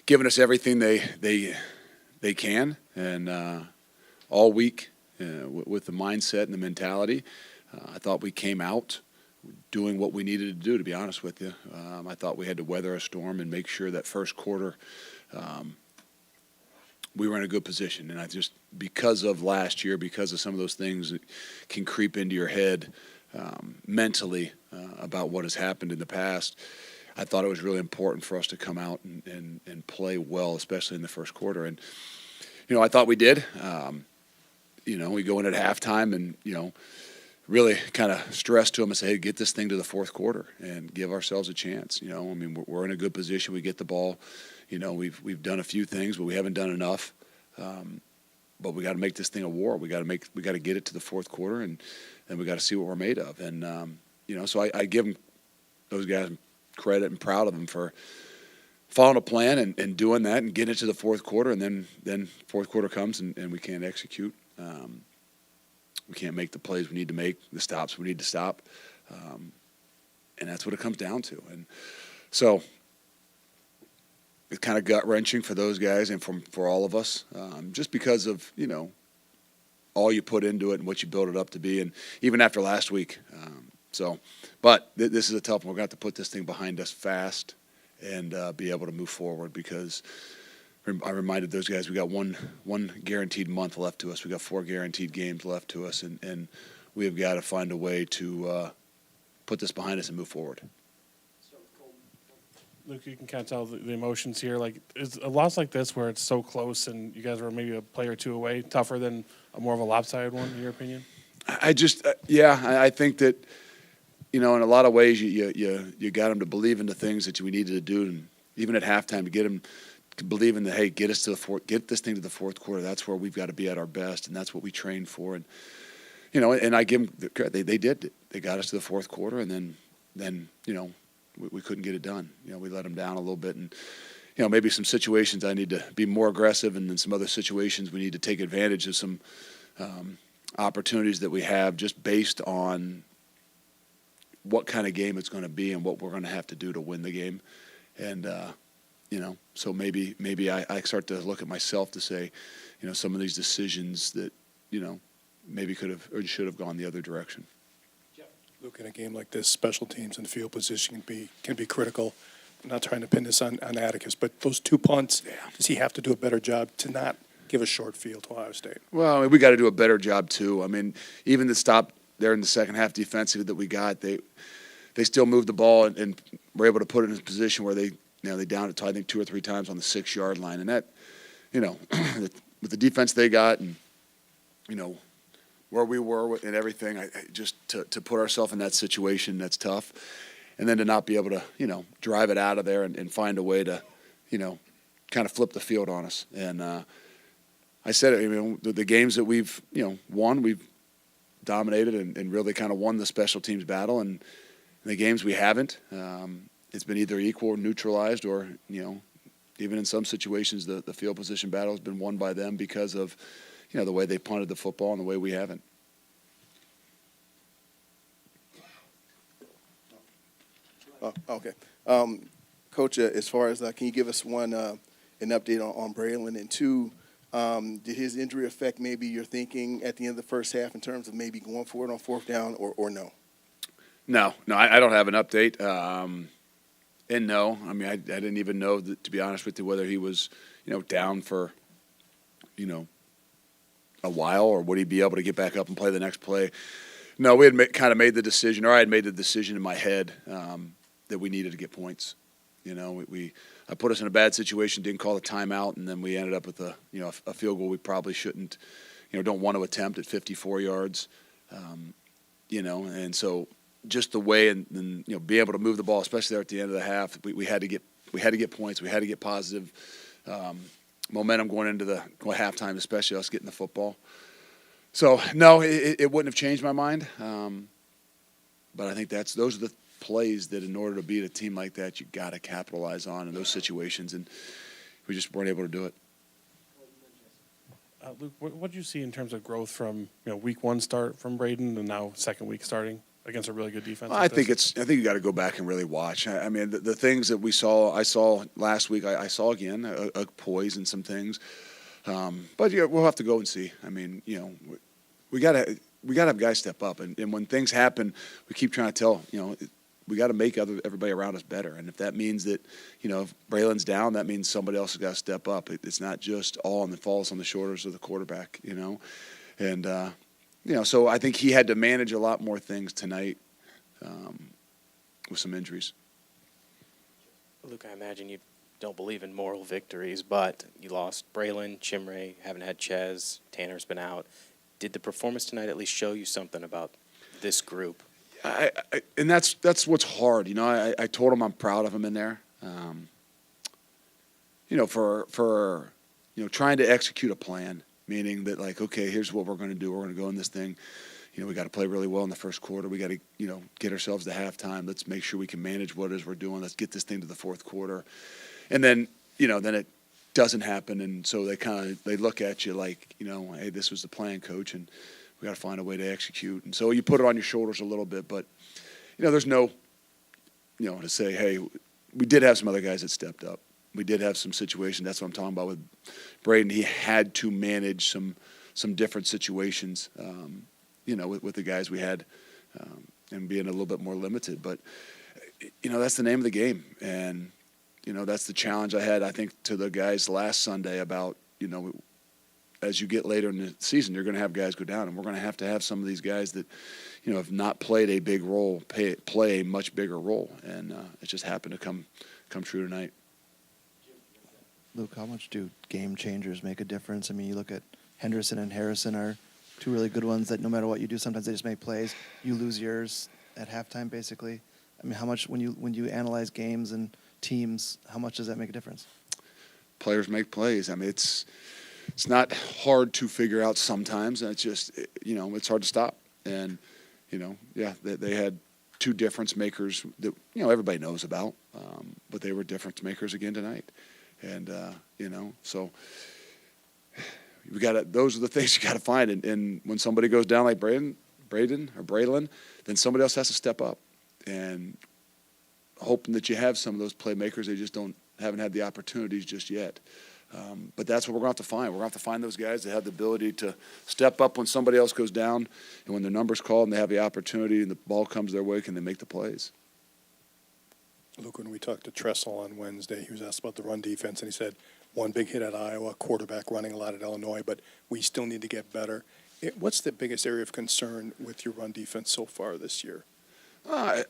giving us everything they can, and all week with the mindset and the mentality. I thought we came out doing what we needed to do, to be honest with you. I thought we had to weather a storm and make sure that first quarter we were in a good position. And I just, because of last year, because of some of those things that can creep into your head mentally about what has happened in the past, I thought it was really important for us to come out and play well, especially in the first quarter. And, I thought we did. We go in at halftime and, really kind of stress to them and say, hey, get this thing to the fourth quarter and give ourselves a chance. We're in a good position. We get the ball. We've done a few things, but we haven't done enough. But we got to make this thing a war. We got to get it to the fourth quarter, and then we got to see what we're made of. And so I give those guys credit and proud of them for following a plan and doing that and getting it to the fourth quarter. And then fourth quarter comes and we can't execute. We can't make the plays we need to make, the stops we need to stop. And that's what it comes down to. And so it's kind of gut-wrenching for those guys and for all of us, just because of, all you put into it and what you build it up to be. And even after last week. But this is a tough one. We're going to have to put this thing behind us fast and be able to move forward, because I reminded those guys we got one guaranteed month left to us. We got 4 guaranteed games left to us, and we have got to find a way to put this behind us and move forward. Luke, you can kind of tell the emotions here. Like, is a loss like this where it's so close and you guys were maybe a play or two away tougher than a more of a lopsided one, in your opinion? I think that, in a lot of ways you got them to believe in the things that we needed to do, and even at halftime to get them to believe in hey, get us to get this thing to the fourth quarter. That's where we've got to be at our best, and that's what we trained for. And and I give them the credit. They did. They got us to the fourth quarter, and then we couldn't get it done. We let them down a little bit, and maybe some situations I need to be more aggressive, and then some other situations we need to take advantage of some opportunities that we have just based on what kind of game it's going to be and what we're going to have to do to win the game. And so maybe I start to look at myself to say, some of these decisions that maybe could have or should have gone the other direction. Luke, in a game like this, special teams and field position can be critical. I'm not trying to pin this on Atticus, but those 2 punts, does he have to do a better job to not give a short field to Ohio State? Well, we got to do a better job too. Even the stop there in the second half defensive that we got, they still moved the ball and were able to put it in a position where they downed it to, I think, 2 or 3 times on the 6-yard line. And that, with the defense they got and, where we were and everything, I just to put ourselves in that situation, that's tough. And then to not be able to, drive it out of there and find a way to, kind of flip the field on us. And I said it, the games that we've, won, we've dominated and really kind of won the special teams battle. And the games we haven't, it's been either equal or neutralized, or, even in some situations, the field position battle has been won by them because of, the way they punted the football and the way we haven't. Oh, okay. Coach, as far as can you give us an update on Braylon? And 2, did his injury affect maybe your thinking at the end of the first half in terms of maybe going for it on 4th down or no? No, I don't have an update. And no, I didn't even know, that, to be honest with you, whether he was, down for, a while, or would he be able to get back up and play the next play. No, we had kind of made the decision, or I had made the decision in my head that we needed to get points. I put us in a bad situation, didn't call the timeout, and then we ended up with a field goal we probably shouldn't, don't want to attempt at 54 yards, and so just the way and be able to move the ball, especially there at the end of the half, we had to get points, we had to get positive momentum going into the halftime, especially us getting the football. So no, it wouldn't have changed my mind, but I think those are the plays that in order to beat a team like that, you got to capitalize on in those situations, and we just weren't able to do it. Luke, what did you see in terms of growth from week 1 start from Braden and now second week starting? against a really good defense? Well, like I think this? I think you got to go back and really watch. I mean, the things that I saw last week, I saw again a poise and some things. But yeah, we'll have to go and see. I mean, we gotta have guys step up, and when things happen, we keep trying to tell we got to make everybody around us better. And if that means that if Braylon's down, that means somebody else has got to step up. It's not just all on the falls on the shoulders of the quarterback. And so I think he had to manage a lot more things tonight with some injuries. Luke, I imagine you don't believe in moral victories, but you lost Braylon, Chimray, haven't had Ches, Tanner's been out. Did the performance tonight at least show you something about this group? And that's what's hard. I told him I'm proud of him in there. For trying to execute a plan, meaning that okay, here's what we're going to do. We're going to go in this thing. We got to play really well in the first quarter. We got to get ourselves to halftime. Let's make sure we can manage what it is we're doing. Let's get this thing to the fourth quarter, and then then it doesn't happen, and so they look at you like hey, this was the plan, coach, and we got to find a way to execute. And so you put it on your shoulders a little bit, but there's no to say, hey, we did have some other guys that stepped up. We did have some situations. That's what I'm talking about with Braden. He had to manage some different situations, with the guys we had, and being a little bit more limited. But that's the name of the game, and that's the challenge I had. I think to the guys last Sunday about as you get later in the season, you're going to have guys go down, and we're going to have some of these guys that have not played a big role play a much bigger role, and it just happened to come true tonight. Luke, how much do game changers make a difference? I mean, you look at Henderson and Harrison are two really good ones that no matter what you do, sometimes they just make plays. You lose yours at halftime, basically. I mean, how much when you analyze games and teams, how much does that make a difference? Players make plays. I mean, it's not hard to figure out sometimes. It's just it's hard to stop. And they had two difference makers that everybody knows about, but they were difference makers again tonight. And so we got those are the things you got to find. And when somebody goes down like Braden or Braylon, then somebody else has to step up. And hoping that you have some of those playmakers, they just haven't had the opportunities just yet. But that's what we're going to have to find. We're going to have to find those guys that have the ability to step up when somebody else goes down, and when their number's called and they have the opportunity and the ball comes their way, can they make the plays? Luke, when we talked to Tressel on Wednesday, he was asked about the run defense, and he said one big hit at Iowa, quarterback running a lot at Illinois, but we still need to get better. What's the biggest area of concern with your run defense so far this year? I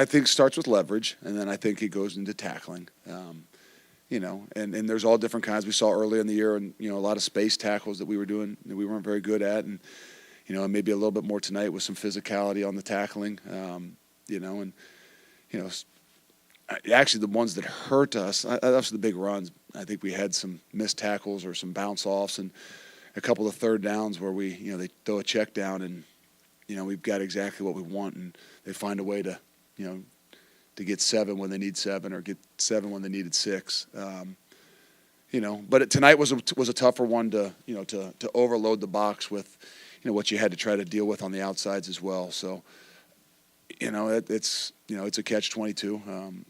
think it starts with leverage, and then I think it goes into tackling. And there's all different kinds. We saw early in the year, and a lot of space tackles that we were doing that we weren't very good at, and maybe a little bit more tonight with some physicality on the tackling. Actually the ones that hurt us, those are the big runs. I think we had some missed tackles or some bounce offs, and a couple of third downs where we they throw a check down and we've got exactly what we want, and they find a way to to get 7 when they need 7 or get 7 when they needed 6. But tonight was a tougher one to overload the box with what you had to try to deal with on the outsides as well. So it's a catch-22.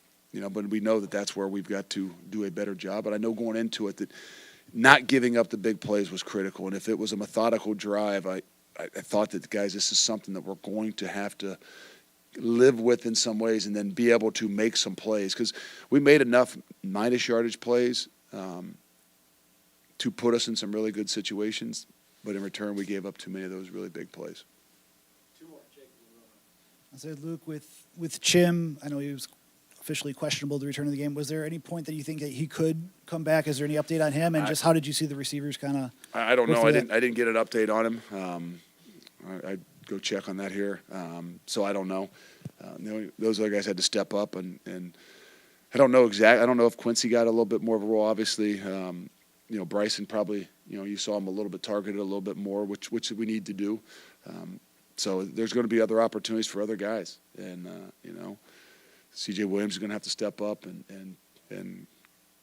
But we know that that's where we've got to do a better job. But I know going into it that not giving up the big plays was critical. And if it was a methodical drive, I thought that, guys, this is something that we're going to have to live with in some ways and then be able to make some plays. Because we made enough minus yardage plays to put us in some really good situations. But in return, we gave up too many of those really big plays. I said, Luke, with Chim, I know he was officially questionable to return to the game. Was there any point that you think that he could come back? Is there any update on him? And just how did you see the receivers kind of? I don't know. I didn't get an update on him. I'd go check on that here. So I don't know. Those other guys had to step up, and I don't know exactly. I don't know if Quincy got a little bit more of a role. Obviously, Bryson probably. You saw him a little bit targeted a little bit more, which we need to do. So there's going to be other opportunities for other guys, and C.J. Williams is going to have to step up, and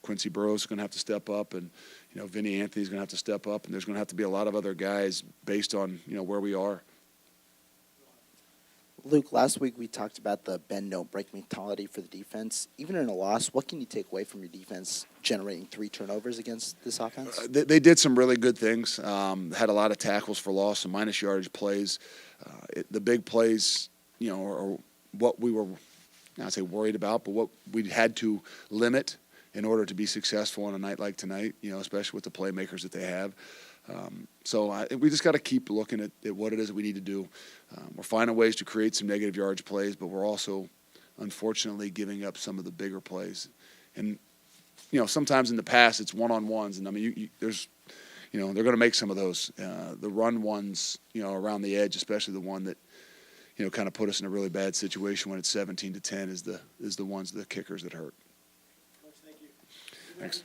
Quincy Burrows is going to have to step up, and Vinny Anthony's going to have to step up, and there's going to have to be a lot of other guys based on where we are. Luke, last week we talked about the bend don't break mentality for the defense. Even in a loss, what can you take away from your defense generating 3 turnovers against this offense? They did some really good things. Had a lot of tackles for loss, some minus yardage plays. The big plays, are what we were, not say worried about, but what we had to limit in order to be successful on a night like tonight. Especially with the playmakers that they have. We just got to keep looking at what it is that we need to do. We're finding ways to create some negative yardage plays, but we're also, unfortunately, giving up some of the bigger plays. And sometimes in the past it's one-on-ones, and I mean, there's, they're going to make some of those. The run ones, around the edge, especially the one that, kind of put us in a really bad situation when it's 17-10 is the ones, the kickers that hurt. Thank you. Thanks.